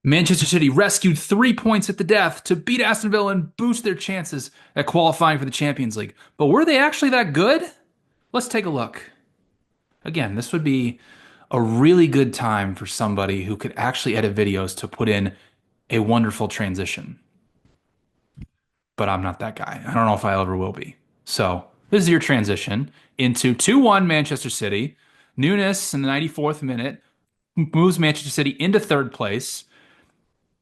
Manchester City rescued 3 points at the death to beat Aston Villa and boost their chances at qualifying for the Champions League. But were they actually that good? Let's take a look. Again, this would be a really good time for somebody who could actually edit videos to put in a wonderful transition. But I'm not that guy. I don't know if I ever will be. So, this is your transition into 2-1 Manchester City. Nunes in the 94th minute moves Manchester City into third place.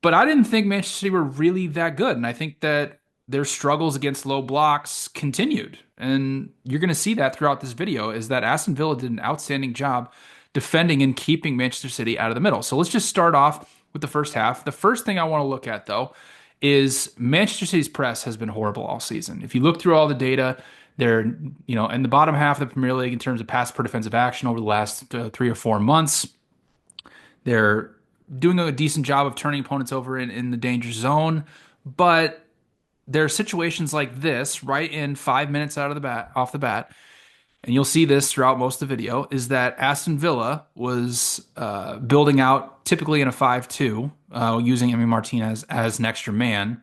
But I didn't think Manchester City were really that good. And I think that their struggles against low blocks continued. And you're going to see that throughout this video is that Aston Villa did an outstanding job defending and keeping Manchester City out of the middle. So let's just start off with the first half. The first thing I want to look at, though, is Manchester City's press has been horrible all season. If you look through all the data, they're, in the bottom half of the Premier League in terms of pass per defensive action over the last 3 or 4 months. They're doing a decent job of turning opponents over in the danger zone, but there are situations like this right in 5 minutes out of the bat, off the bat, and you'll see this throughout most of the video, is that Aston Villa was building out typically in a 5-2, using Emi Martinez as an extra man.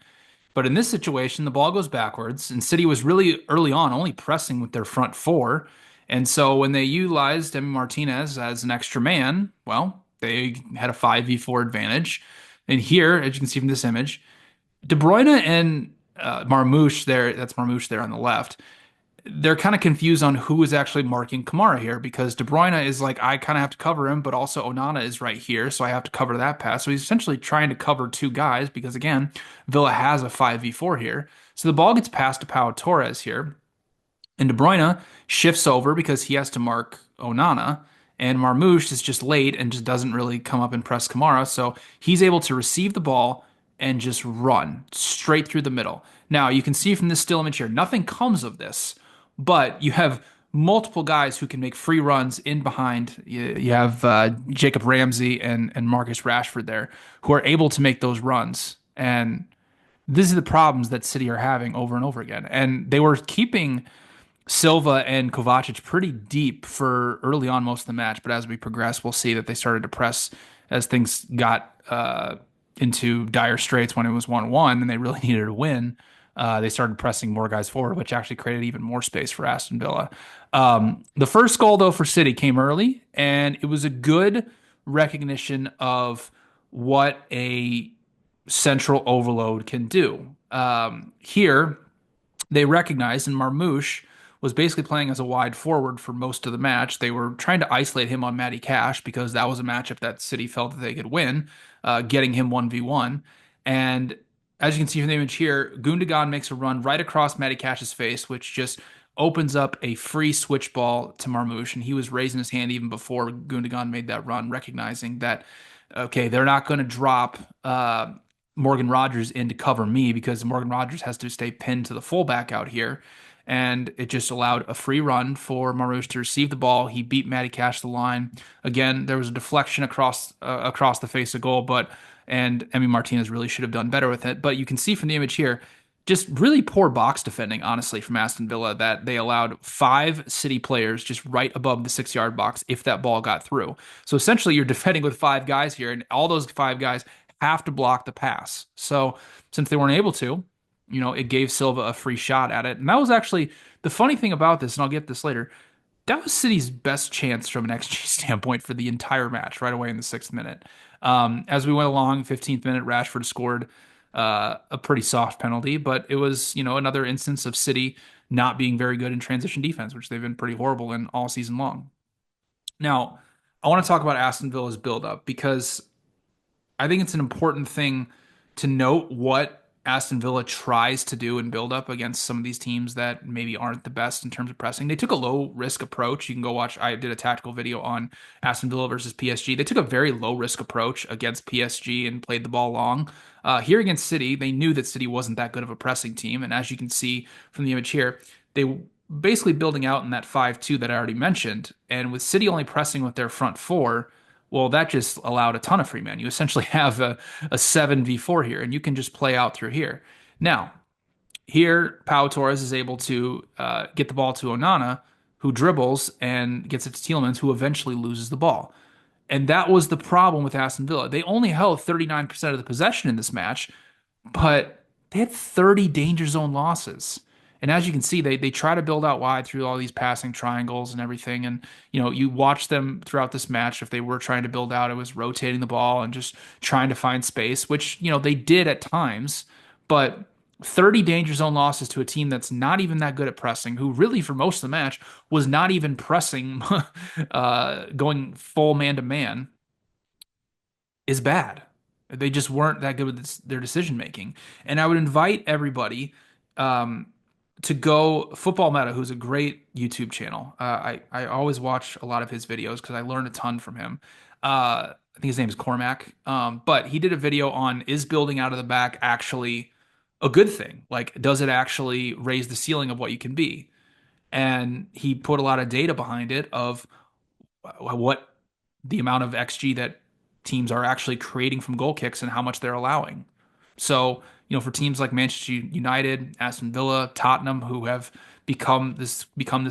But in this situation, the ball goes backwards, and City was really early on only pressing with their front four. And so when they utilized Emi Martinez as an extra man, well, they had a 5v4 advantage. And here, as you can see from this image, De Bruyne and Marmoush there, that's Marmoush there on the left, they're kind of confused on who is actually marking Kamara here because De Bruyne is like, I kind of have to cover him, but also Onana is right here, so I have to cover that pass. So he's essentially trying to cover two guys because, again, Villa has a 5v4 here. So the ball gets passed to Pau Torres here, and De Bruyne shifts over because he has to mark Onana, and Marmoush is just late and just doesn't really come up and press Kamara, so he's able to receive the ball and just run straight through the middle. Now, you can see from this still image here, nothing comes of this, but you have multiple guys who can make free runs in behind. You have Jacob Ramsey and Marcus Rashford there who are able to make those runs. And these are the problems that City are having over and over again. And they were keeping Silva and Kovacic pretty deep for early on most of the match. But as we progress, we'll see that they started to press as things got into dire straits when it was 1-1 and they really needed to win. They started pressing more guys forward, which actually created even more space for Aston Villa. The first goal, though, for City came early, and it was a good recognition of what a central overload can do. Here, they recognized, and Marmoush was basically playing as a wide forward for most of the match. They were trying to isolate him on Matty Cash because that was a matchup that City felt that they could win, getting him 1v1. And as you can see from the image here, Gundogan makes a run right across Matty Cash's face, which just opens up a free switch ball to Marmoush. And he was raising his hand even before Gundogan made that run, recognizing that, okay, they're not going to drop Morgan Rogers in to cover me because Morgan Rogers has to stay pinned to the fullback out here. And it just allowed a free run for Marmoush to receive the ball. He beat Matty Cash the line. Again, there was a deflection across the face of goal, and Emi Martinez really should have done better with it. But you can see from the image here, just really poor box defending, honestly, from Aston Villa, that they allowed 5 City players just right above the 6-yard box if that ball got through. So essentially, you're defending with 5 guys here, and all those 5 guys have to block the pass. So since they weren't able to, it gave Silva a free shot at it. And that was actually the funny thing about this, and I'll get this later. That was City's best chance from an XG standpoint for the entire match, right away in the 6th minute. As we went along, 15th minute, Rashford scored a pretty soft penalty, but it was, another instance of City not being very good in transition defense, which they've been pretty horrible in all season long. Now, I want to talk about Aston Villa's build-up because I think it's an important thing to note what Aston Villa tries to do in build up against some of these teams that maybe aren't the best in terms of pressing. They took a low risk approach. You can go watch, I did a tactical video on Aston Villa versus PSG. They took a very low risk approach against PSG and played the ball long. Here against City, they knew that City wasn't that good of a pressing team. And as you can see from the image here, they basically building out in that 5-2 that I already mentioned. And with City only pressing with their front four, well, that just allowed a ton of free men. You essentially have a 7v4 here, and you can just play out through here. Now, here, Pau Torres is able to get the ball to Onana, who dribbles and gets it to Tielemans, who eventually loses the ball. And that was the problem with Aston Villa. They only held 39% of the possession in this match, but they had 30 danger zone losses. And as you can see, they try to build out wide through all these passing triangles and everything. And you watch them throughout this match. If they were trying to build out, it was rotating the ball and just trying to find space, which they did at times. But 30 danger zone losses to a team that's not even that good at pressing, who really for most of the match was not even pressing, going full man to man, is bad. They just weren't that good with their decision making. And I would invite everybody um, to go Football Meta, who's a great YouTube channel. I always watch a lot of his videos because I learned a ton from him. I think his name is Cormac. But he did a video on, is building out of the back actually a good thing? Like, does it actually raise the ceiling of what you can be? And he put a lot of data behind it of what the amount of XG that teams are actually creating from goal kicks and how much they're allowing. So, for teams like Manchester United, Aston Villa, Tottenham, who have become this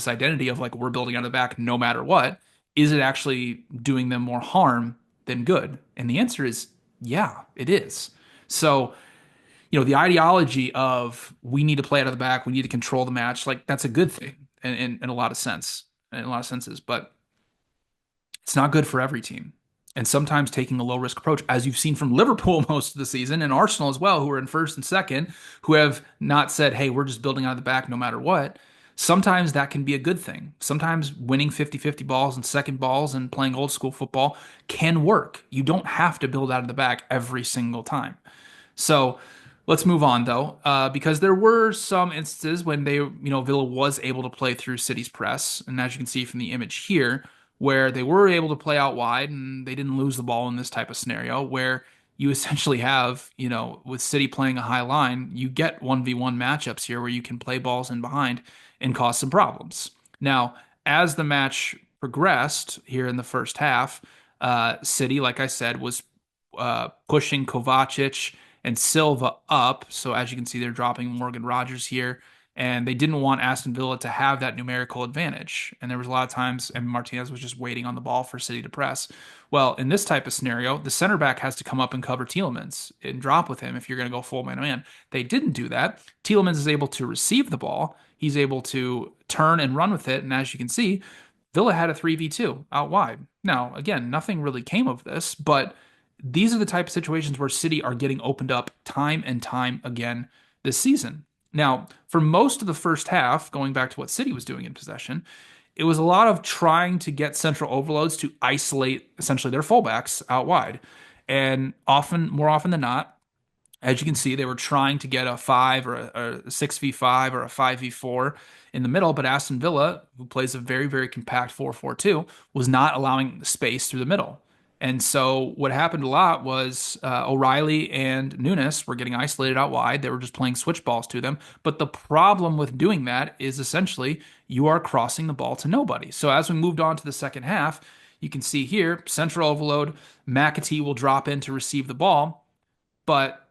identity of like, we're building out of the back no matter what, is it actually doing them more harm than good? And the answer is yeah, it is. So, the ideology of we need to play out of the back, we need to control the match, like that's a good thing in a lot of sense, in a lot of senses, but it's not good for every team. And sometimes taking a low risk approach, as you've seen from Liverpool most of the season and Arsenal as well, who are in first and second, who have not said, hey, we're just building out of the back no matter what. Sometimes that can be a good thing. Sometimes winning 50-50 balls and second balls and playing old school football can work. You don't have to build out of the back every single time. So let's move on though, because there were some instances when Villa was able to play through City's press, and as you can see from the image here, where they were able to play out wide and they didn't lose the ball in this type of scenario, where you essentially have, with City playing a high line, you get 1v1 matchups here where you can play balls in behind and cause some problems. Now, as the match progressed here in the first half, City, like I said, was pushing Kovacic and Silva up. So as you can see, they're dropping Morgan Rogers here. And they didn't want Aston Villa to have that numerical advantage. And there was a lot of times, and Martinez was just waiting on the ball for City to press. Well, in this type of scenario, the center back has to come up and cover Tielemans and drop with him if you're going to go full man to man. They didn't do that. Tielemans is able to receive the ball. He's able to turn and run with it. And as you can see, Villa had a 3v2 out wide. Now, again, nothing really came of this, but these are the type of situations where City are getting opened up time and time again this season. Now, for most of the first half, going back to what City was doing in possession, it was a lot of trying to get central overloads to isolate essentially their fullbacks out wide. And more often than not, as you can see, they were trying to get a 5 or a 6v5 or a 5v4 in the middle, but Aston Villa, who plays a very, very compact 4-4-2, was not allowing space through the middle. And so what happened a lot was O'Reilly and Nunes were getting isolated out wide. They were just playing switch balls to them. But the problem with doing that is essentially you are crossing the ball to nobody. So as we moved on to the second half, you can see here, central overload, McAtee will drop in to receive the ball, but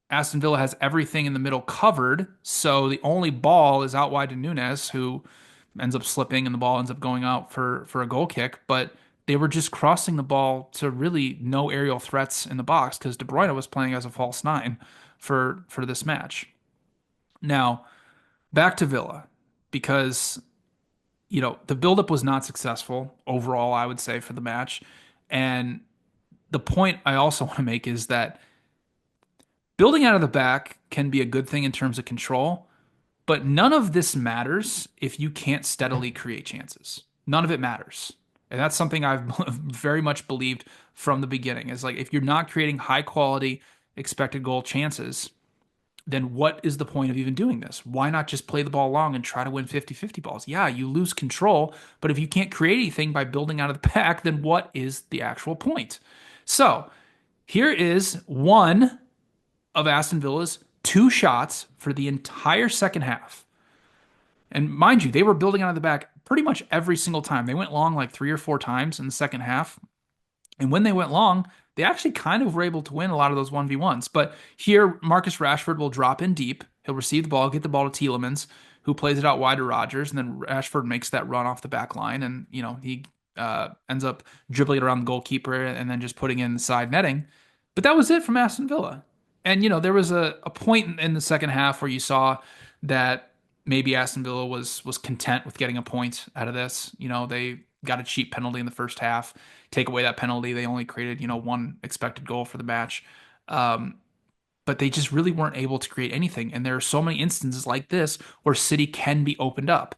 Aston Villa has everything in the middle covered. So the only ball is out wide to Nunes, who ends up slipping and the ball ends up going out for a goal kick. But they were just crossing the ball to really no aerial threats in the box because De Bruyne was playing as a false nine for this match. Now, back to Villa, because the buildup was not successful overall, I would say, for the match. And the point I also want to make is that building out of the back can be a good thing in terms of control, but none of this matters if you can't steadily create chances. None of it matters. And that's something I've very much believed from the beginning. Is like, if you're not creating high quality expected goal chances, then what is the point of even doing this? Why not just play the ball long and try to win 50-50 balls? Yeah, you lose control, but if you can't create anything by building out of the back, then what is the actual point? So here is one of Aston Villa's 2 shots for the entire second half. And mind you, they were building out of the back pretty much every single time. They went long like 3 or 4 times in the second half. And when they went long, they actually kind of were able to win a lot of those 1v1s. But here, Marcus Rashford will drop in deep. He'll receive the ball, get the ball to Tielemans, who plays it out wide to Rodgers. And then Rashford makes that run off the back line. And, he ends up dribbling it around the goalkeeper and then just putting it in the side netting. But that was it from Aston Villa. And, there was a point in the second half where you saw that maybe Aston Villa was content with getting a point out of this. They got a cheap penalty in the first half. Take away that penalty, they only created, one expected goal for the match. Um, but they just really weren't able to create anything. And there are so many instances like this where City can be opened up.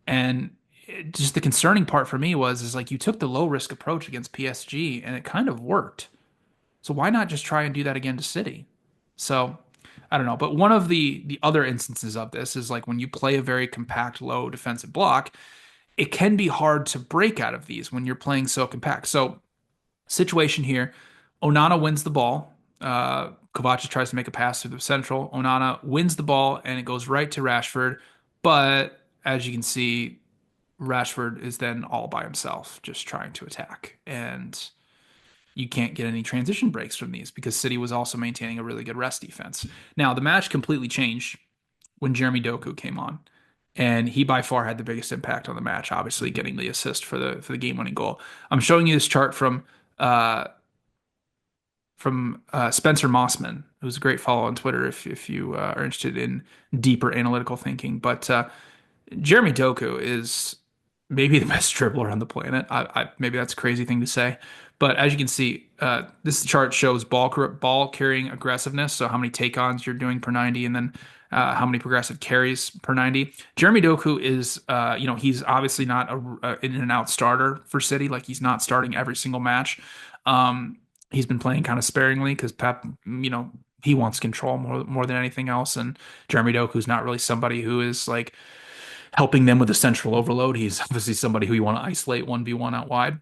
And just the concerning part for me was is like you took the low risk approach against PSG and it kind of worked. So why not just try and do that again to City? So I don't know. But one of the other instances of this is like when you play a very compact, low defensive block, it can be hard to break out of these when you're playing so compact. So situation here, Onana wins the ball. Kovacic tries to make a pass through the central. Onana wins the ball and it goes right to Rashford. But as you can see, Rashford is then all by himself, just trying to attack. And you can't get any transition breaks from these because City was also maintaining a really good rest defense. Now, the match completely changed when Jeremy Doku came on. And he by far had the biggest impact on the match, obviously getting the assist for the game-winning goal. I'm showing you this chart uh, from Spencer Mossman, who's a great follow on Twitter if you are interested in deeper analytical thinking. But Jeremy Doku is maybe the best dribbler on the planet. Maybe that's a crazy thing to say, but as you can see, this chart shows ball carrying aggressiveness. So how many take-ons you're doing per 90, and then how many progressive carries per 90. Jeremy Doku is, he's obviously not a in and out starter for City. Like he's not starting every single match. He's been playing kind of sparingly because Pep, he wants control more than anything else. And Jeremy Doku is not really somebody who is like helping them with the central overload. He's obviously somebody who you want to isolate 1v1 out wide.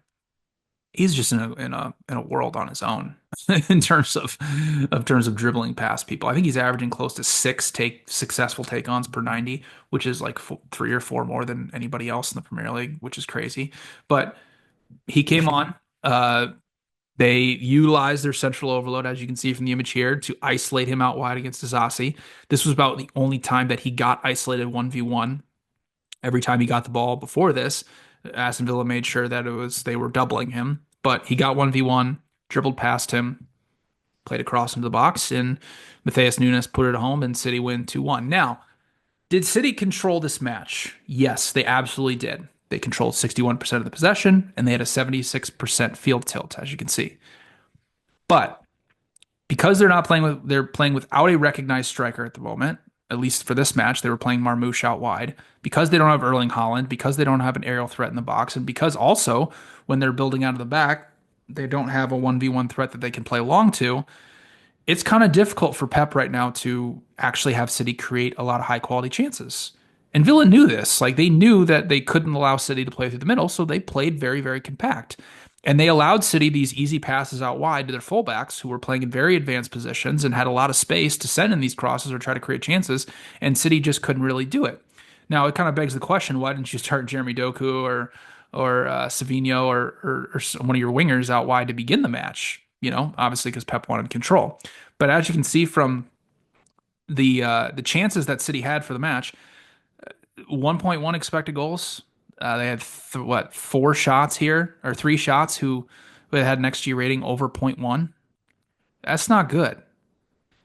He's just in a world on his own in terms of dribbling past people. I think he's averaging close to successful take-ons per 90, which is like 3 or 4 more than anybody else in the Premier League, which is crazy. But he came on. They utilized their central overload, as you can see from the image here, to isolate him out wide against Azasi. This was about the only time that he got isolated 1v1. Every time he got the ball before this, Aston Villa made sure that they were doubling him. But he got 1v1, dribbled past him, played across into the box, and Matheus Nunes put it home, and City win 2-1. Now, did City control this match? Yes, they absolutely did. They controlled 61% of the possession, and they had a 76% field tilt, as you can see. But because they're playing without a recognized striker at the moment, at least for this match, they were playing Marmoush out wide. Because they don't have Erling Haaland, because they don't have an aerial threat in the box, and because also when they're building out of the back, they don't have a 1v1 threat that they can play long to. It's kind of difficult for Pep right now to actually have City create a lot of high quality chances. And Villa knew this. Like they knew that they couldn't allow City to play through the middle, so they played very, very compact. And they allowed City these easy passes out wide to their fullbacks who were playing in very advanced positions and had a lot of space to send in these crosses or try to create chances. And City just couldn't really do it. Now it kind of begs the question: why didn't you start Jeremy Doku or Savinho or one of your wingers out wide to begin the match? Obviously because Pep wanted control. But as you can see from the chances that City had for the match, 1.1 expected goals. They had 4 shots here or 3 shots who had an XG rating over zero point 0.1. That's not good.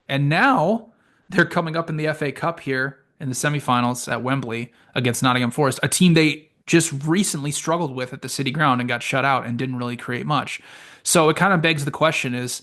And now they're coming up in the FA Cup here in the semifinals at Wembley against Nottingham Forest, a team they just recently struggled with at the City ground and got shut out and didn't really create much. So it kind of begs the question is,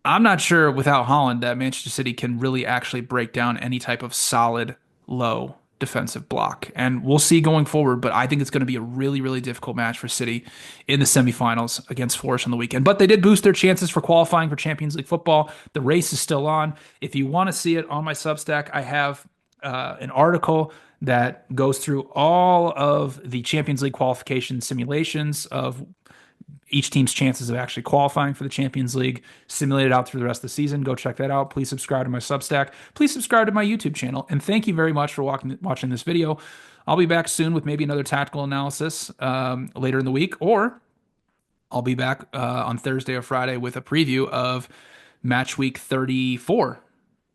I'm not sure without Haaland that Manchester City can really actually break down any type of solid low defensive block. And we'll see going forward, but I think it's going to be a really, really difficult match for City in the semifinals against Forest on the weekend. But they did boost their chances for qualifying for Champions League football. The race is still on. If you want to see it on my Substack, I have an article that goes through all of the Champions League qualification simulations of each team's chances of actually qualifying for the Champions League, simulated out through the rest of the season. Go check that out. Please subscribe to my Substack. Please subscribe to my YouTube channel. And thank you very much for watching this video. I'll be back soon with maybe another tactical analysis later in the week, or I'll be back on Thursday or Friday with a preview of match week 34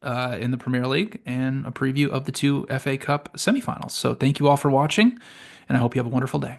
in the Premier League and a preview of the 2 FA Cup semifinals. So thank you all for watching, and I hope you have a wonderful day.